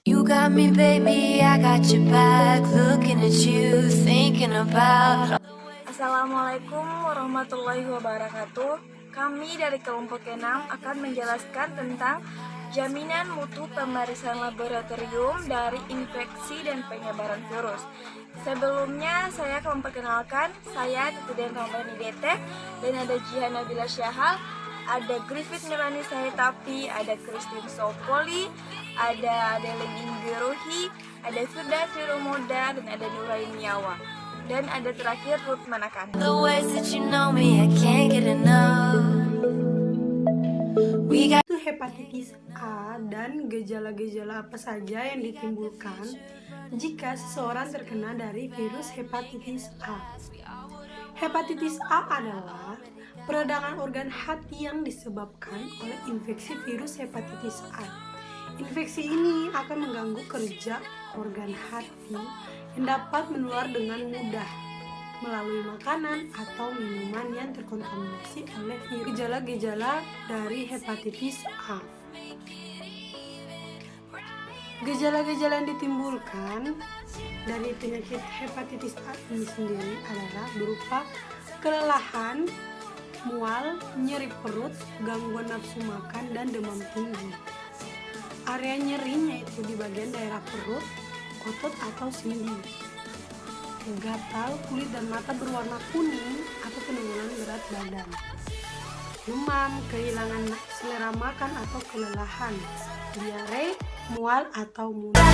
You got me, baby, I got your back. Looking at you, thinking about. Assalamualaikum warahmatullahi wabarakatuh. Kami dari kelompok 6 akan menjelaskan tentang jaminan mutu pemeriksaan laboratorium dari infeksi dan penyebaran virus. Sebelumnya saya akan memperkenalkan, saya Tutuden Ramadhani Detek, dan ada Jihan Nabila Syahal, ada Griffith Melani Sahetapi, ada Christine Sopoli, ada Adeline Inggerohi, ada Firda Firomoda, dan ada Nuraini Yawa. Dan ada terakhir Ruth Manakan. The ways that you know me, I can't get enough. We got Itu hepatitis A dan gejala-gejala apa saja yang ditimbulkan jika seseorang terkena dari virus hepatitis A. Hepatitis A adalah peradangan organ hati yang disebabkan oleh infeksi virus hepatitis A. Infeksi ini akan mengganggu kerja organ hati yang dapat menular dengan mudah melalui makanan atau minuman yang terkontaminasi oleh virus. Gejala-gejala dari hepatitis A. Gejala-gejala yang ditimbulkan dari penyakit hepatitis A ini sendiri adalah berupa kelelahan, mual, nyeri perut, gangguan nafsu makan, dan demam tinggi. Area nyerinya itu di bagian daerah perut, otot atau sendi. Gatal, kulit dan mata berwarna kuning atau penurunan berat badan. Demam, kehilangan selera makan atau kelelahan. Diare, mual atau muntah.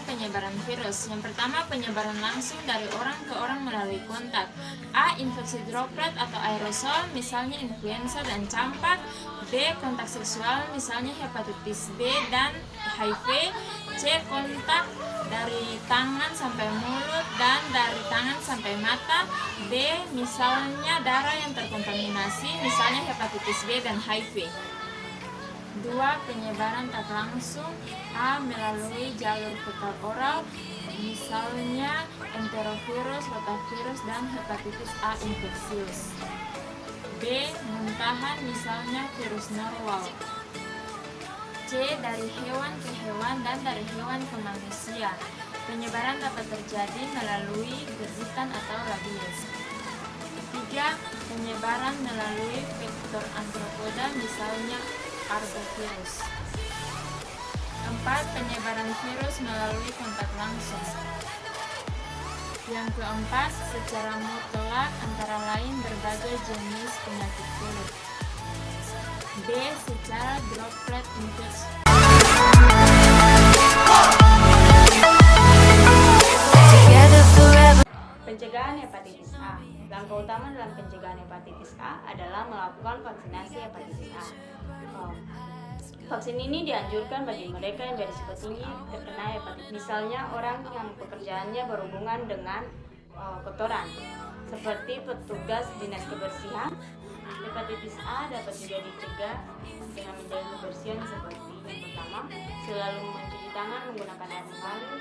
Penyebaran virus. Yang pertama, penyebaran langsung dari orang ke orang melalui kontak. A. Infeksi droplet atau aerosol, misalnya influenza dan campak. B. Kontak seksual, misalnya hepatitis B dan HIV. C. Kontak dari tangan sampai mulut dan dari tangan sampai mata. D. Misalnya darah yang terkontaminasi, misalnya hepatitis B dan HIV. 2. Penyebaran tak langsung. A. Melalui jalur fetal oral, misalnya enterovirus, rotavirus, dan hepatitis A infeksius. B. Muntahan, misalnya virus narwhal. C. Dari hewan ke hewan dan dari hewan ke manusia. Penyebaran dapat terjadi melalui gigitan atau rabies. 3. Penyebaran melalui vektor arthropoda, misalnya arbovirus. 4. Penyebaran virus melalui kontak langsung. Yang keempat, secara mutlak antara lain berbagai jenis penyakit kulit. B. Secara droplet infeksi. together forever. Pencegahan hepatitis A. Langkah utama dalam pencegahan hepatitis A adalah melakukan vaksinasi hepatitis A. Vaksin ini dianjurkan bagi mereka yang berisiko tinggi terkena hepatitis, misalnya orang yang pekerjaannya berhubungan dengan kotoran, seperti petugas dinas kebersihan. Hepatitis A dapat juga dicegah dengan menjaga kebersihan seperti yang pertama, selalu mencuci tangan menggunakan air mengalir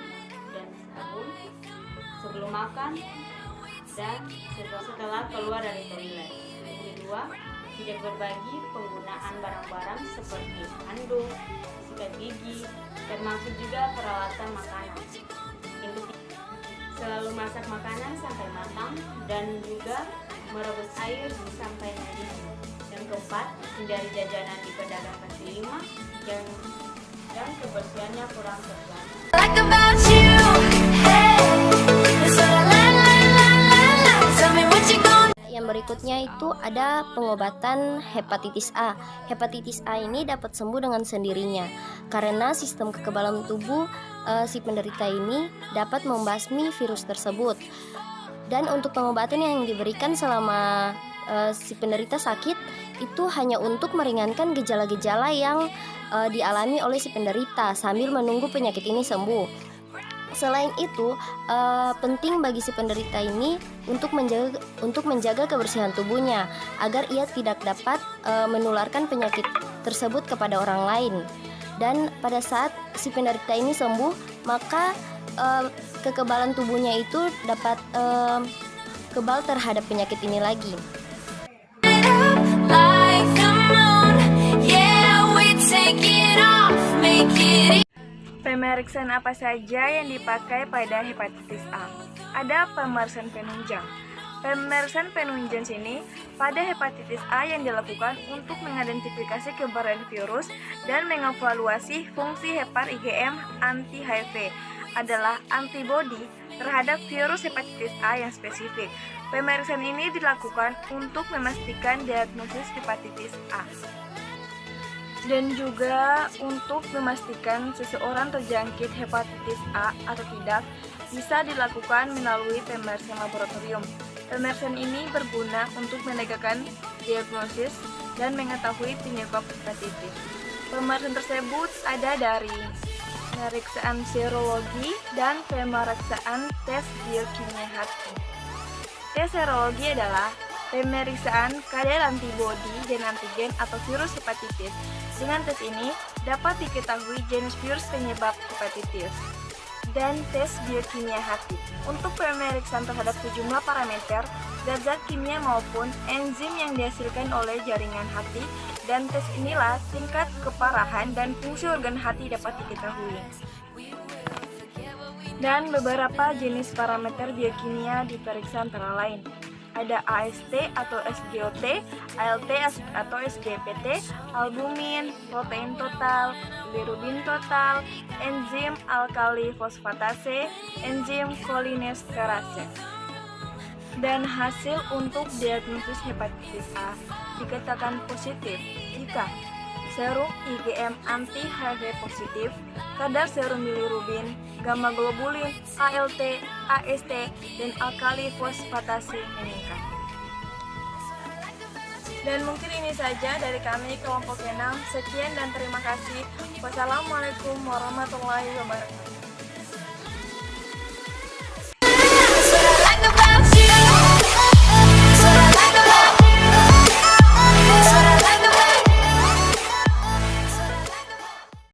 dan sabun sebelum makan dan setelah keluar dari toilet. Yang kedua, tidak berbagi penggunaan barang-barang seperti handuk, sikat gigi, termasuk juga peralatan makanan. Yang ketiga, selalu masak makanan sampai matang dan juga merebus air sampai mendidih. Yang keempat, hindari jajanan di pedagang kaki lima yang kebersihannya kurang terjaga. Like about you, hey, it's all la la la la la. Tell me what you gonna. Yang berikutnya itu ada pengobatan hepatitis A. Hepatitis A ini dapat sembuh dengan sendirinya karena sistem kekebalan tubuh si penderita ini dapat membasmi virus tersebut. Dan untuk pengobatan yang diberikan selama si penderita sakit itu hanya untuk meringankan gejala-gejala yang dialami oleh si penderita sambil menunggu penyakit ini sembuh. Selain itu, penting bagi si penderita ini untuk menjaga kebersihan tubuhnya agar ia tidak dapat menularkan penyakit tersebut kepada orang lain. Dan pada saat si penderita ini sembuh, maka kekebalan tubuhnya itu dapat kebal terhadap penyakit ini lagi. Like the moon, Pemeriksaan apa saja yang dipakai pada hepatitis A? Ada pemeriksaan penunjang. Pemeriksaan penunjang sini pada hepatitis A yang dilakukan untuk mengidentifikasi keberadaan virus dan mengevaluasi fungsi hepat IgM anti-HIV adalah antibodi terhadap virus hepatitis A yang spesifik. Pemeriksaan ini dilakukan untuk memastikan diagnosis hepatitis A dan juga untuk memastikan seseorang terjangkit hepatitis A atau tidak bisa dilakukan melalui pemeriksaan laboratorium. Pemeriksaan ini berguna untuk menegakkan diagnosis dan mengetahui penyebab hepatitis. Pemeriksaan tersebut ada dari pemeriksaan serologi dan pemeriksaan tes biokimia hati. Tes serologi adalah pemeriksaan kadar antibodi dan antigen atau virus hepatitis. Dengan tes ini dapat diketahui jenis virus penyebab hepatitis. Dan tes biokimia hati untuk pemeriksaan terhadap sejumlah parameter zat-zat kimia maupun enzim yang dihasilkan oleh jaringan hati, dan tes inilah tingkat keparahan dan fungsi organ hati dapat diketahui. Dan beberapa jenis parameter biokimia diperiksa antara lain ada AST atau SGOT, ALT atau SGPT, albumin, protein total, bilirubin total, enzim alkali fosfatase, enzim kolinesterase. Dan hasil untuk diagnosis hepatitis A dikatakan positif jika serum IgM anti-HIV positif, kadar serum bilirubin, gamma globulin, ALT, AST, dan alkali fosfatase meningkat. Dan mungkin ini saja dari kami kelompok 6. Sekian dan terima kasih. Wassalamualaikum warahmatullahi wabarakatuh.